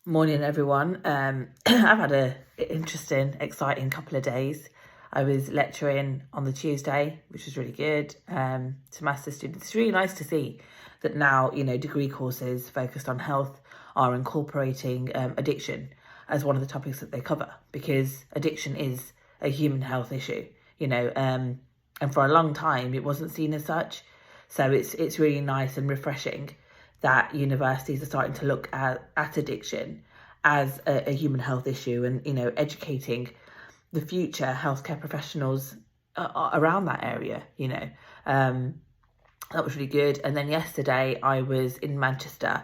Morning, everyone. I've had an interesting, exciting couple of days. I was lecturing on the Tuesday, which was really good, to master students. It's really nice to see that now, degree courses focused on health are incorporating addiction as one of the topics that they cover, because addiction is a human health issue, and for a long time it wasn't seen as such. So it's really nice and refreshing that universities are starting to look at addiction as a human health issue, and educating the future healthcare professionals around that area. That was really good. And then yesterday I was in Manchester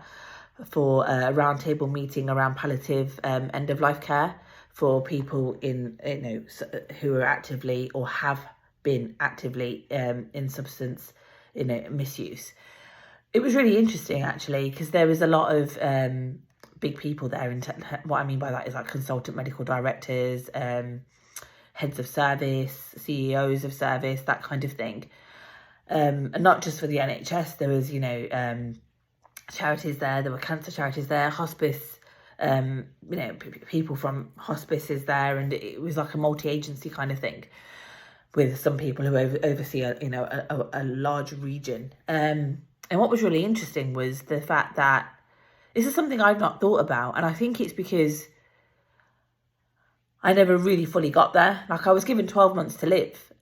for a roundtable meeting around palliative end of life care for people in who are actively or have been actively in substance misuse. It was really interesting, actually, because there was a lot of big people there. What I mean by that is like consultant medical directors, heads of service, CEOs of service, that kind of thing. And not just for the NHS, there was, charities there were cancer charities there, hospice, people from hospices there, and it was like a multi-agency kind of thing with some people who oversee a large region. And what was really interesting was the fact that this is something I've not thought about. And I think it's because I never really fully got there. Like, I was given 12 months to live.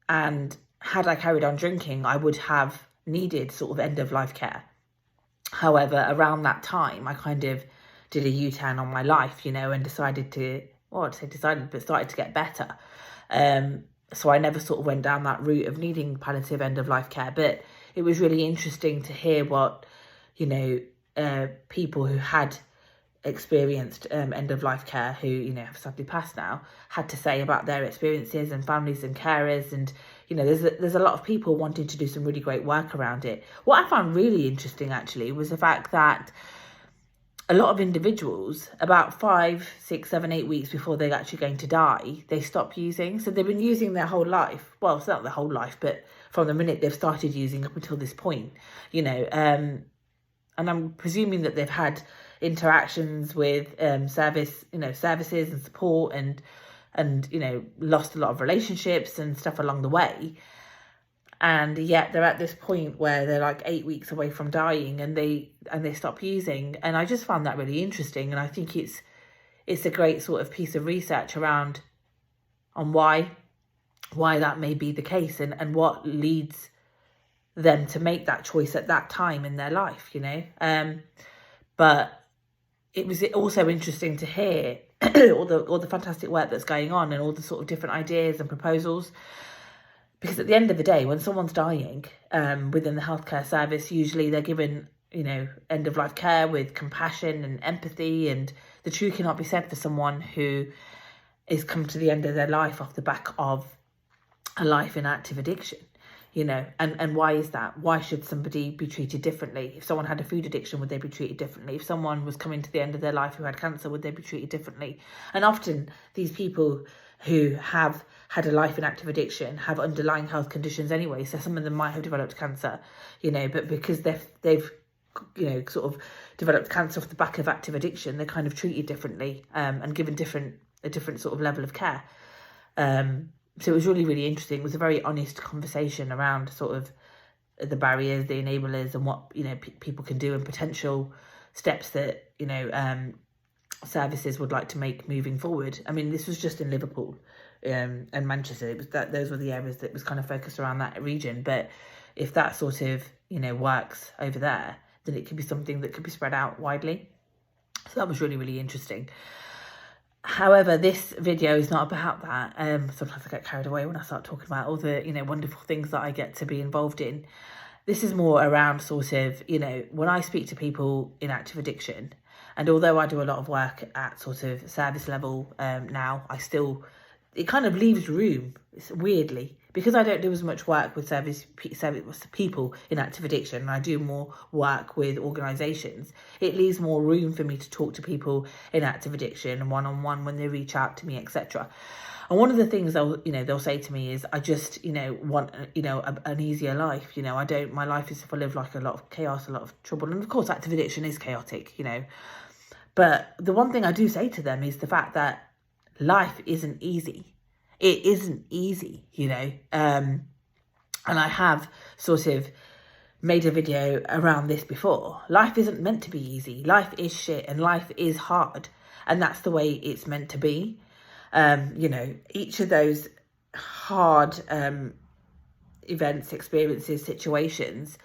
And had I carried on drinking, I would have needed sort of end of life care. However, around that time, I kind of did a U-turn on my life, and decided to, started to get better. So I never sort of went down that route of needing palliative end of life care. But it was really interesting to hear what, people who had experienced end of life care, who, have sadly passed now, had to say about their experiences, and families and carers. And, there's a lot of people wanting to do some really great work around it. What I found really interesting, actually, was the fact that a lot of individuals, about 5, 6, 7, 8 weeks before they're actually going to die, they stop using. So they've been using their whole life. Well, it's not their whole life, but from the minute they've started using up until this point, and I'm presuming that they've had interactions with services and support, and lost a lot of relationships and stuff along the way. And yet they're at this point where they're like 8 weeks away from dying, and they stop using. And I just found that really interesting. And I think it's a great sort of piece of research on why that may be the case, and what leads them to make that choice at that time in their life, but it was also interesting to hear all the fantastic work that's going on, and all the sort of different ideas and proposals. Because at the end of the day, when someone's dying within the healthcare service, usually they're given, end of life care with compassion and empathy. And the truth cannot be said for someone who is come to the end of their life off the back of a life in active addiction. And why is that? Why should somebody be treated differently? If someone had a food addiction, would they be treated differently? If someone was coming to the end of their life who had cancer, would they be treated differently? And often these people who have had a life in active addiction have underlying health conditions anyway. So some of them might have developed cancer, but because they've sort of developed cancer off the back of active addiction, they're kind of treated differently, and given a different sort of level of care. So it was really, really interesting. It was a very honest conversation around sort of the barriers, the enablers, and what, people can do, and potential steps that, services would like to make moving forward. I mean, this was just in Liverpool and Manchester. It was those were the areas that was kind of focused around that region. But if that sort of, works over there, then it could be something that could be spread out widely. So that was really, really interesting. However, this video is not about that. Sometimes I get carried away when I start talking about all the, wonderful things that I get to be involved in. This is more around sort of, when I speak to people in active addiction, and although I do a lot of work at sort of service level now, it kind of leaves room, weirdly, because I don't do as much work with service people in active addiction, and I do more work with organisations. It leaves more room for me to talk to people in active addiction and one-on-one when they reach out to me, etc. And one of the things they'll say to me is, I just, want, an easier life. My life is full of like a lot of chaos, a lot of trouble. And of course, active addiction is chaotic, But the one thing I do say to them is the fact that life isn't easy. It isn't easy, you know. And I have sort of made a video around this before. Life isn't meant to be easy. Life is shit and life is hard. And that's the way it's meant to be. You know, each of those hard events, experiences, situations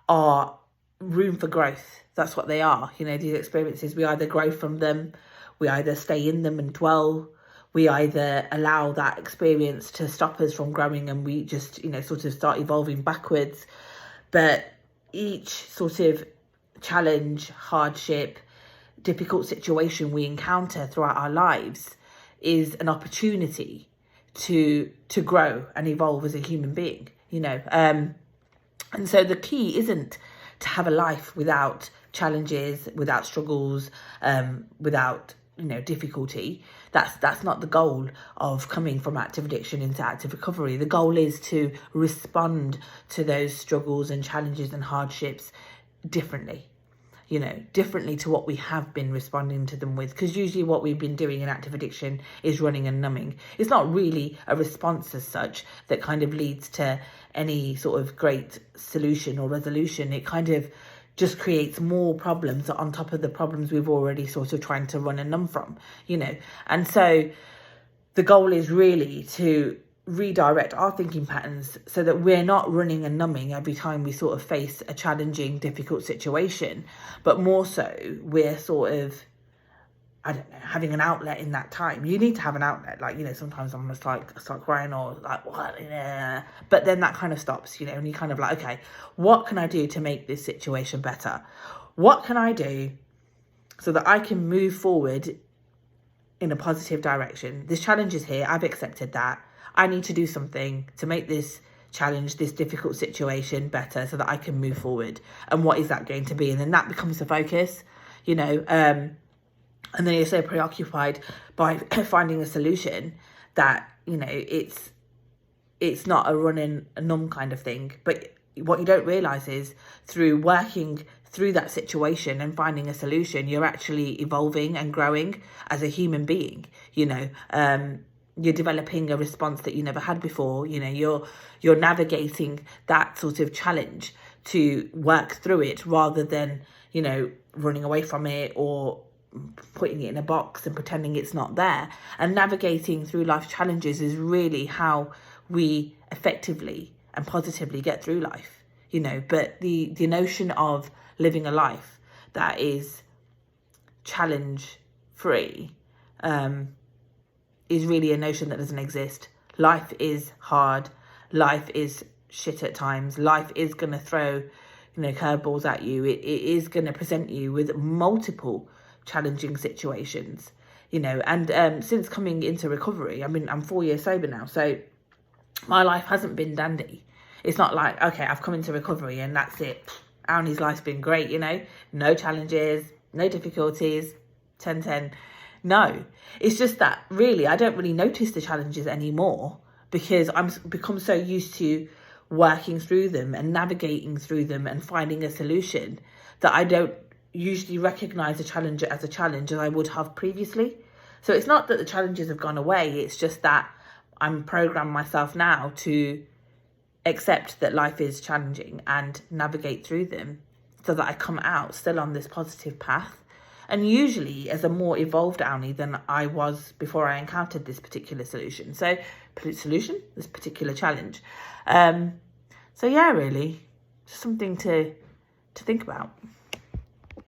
are room for growth. That's what they are. You know, these experiences, we either grow from them, we either stay in them and dwell, we either allow that experience to stop us from growing and we just, you know, sort of start evolving backwards. But each sort of challenge, hardship, difficult situation we encounter throughout our lives is an opportunity to grow and evolve as a human being, you know. And so the key isn't to have a life without challenges, without struggles, without, you know, difficulty. That's not the goal of coming from active addiction into active recovery. The goal is to respond to those struggles and challenges and hardships differently, you know, differently to what we have been responding to them with. Because usually what we've been doing in active addiction is running and numbing. It's not really a response as such that kind of leads to any sort of great solution or resolution. It kind of just creates more problems on top of the problems we've already sort of trying to run and numb from, you know. And so the goal is really to redirect our thinking patterns so that we're not running and numbing every time we sort of face a challenging, difficult situation, but more so we're sort of, I don't know, having an outlet in that time. You need to have an outlet. Like, you know, sometimes I'm just like, I start crying or like, what? Yeah. But then that kind of stops, you know, and you kind of like, okay, what can I do to make this situation better? What can I do so that I can move forward in a positive direction? This challenge is here. I've accepted that. I need to do something to make this challenge, this difficult situation better so that I can move forward. And what is that going to be? And then that becomes the focus, you know. And then you're so preoccupied by finding a solution that, you know, it's not a run and a numb kind of thing. But what you don't realise is through working through that situation and finding a solution, you're actually evolving and growing as a human being, you know. You're developing a response that you never had before. You know, you're navigating that sort of challenge to work through it rather than, you know, running away from it or putting it in a box and pretending it's not there. And navigating through life challenges is really how we effectively and positively get through life, you know. But the notion of living a life that is challenge free is really a notion that doesn't exist. Life is hard. Life is shit at times. Life is going to throw, you know, curveballs at you. It is going to present you with multiple challenging situations, you know. And since coming into recovery, I mean, I'm 4 years sober now, so my life hasn't been dandy. It's not like, okay, I've come into recovery and that's it. Arnie's life's been great, you know. No challenges, no difficulties, 10-10. No, it's just that really I don't really notice the challenges anymore because I'm become so used to working through them and navigating through them and finding a solution that I don't usually recognise a challenge as a challenge as I would have previously. So it's not that the challenges have gone away, it's just that I'm programmed myself now to accept that life is challenging and navigate through them so that I come out still on this positive path. And usually as a more evolved Arnie than I was before I encountered this particular this particular challenge. So yeah, really, just something to think about.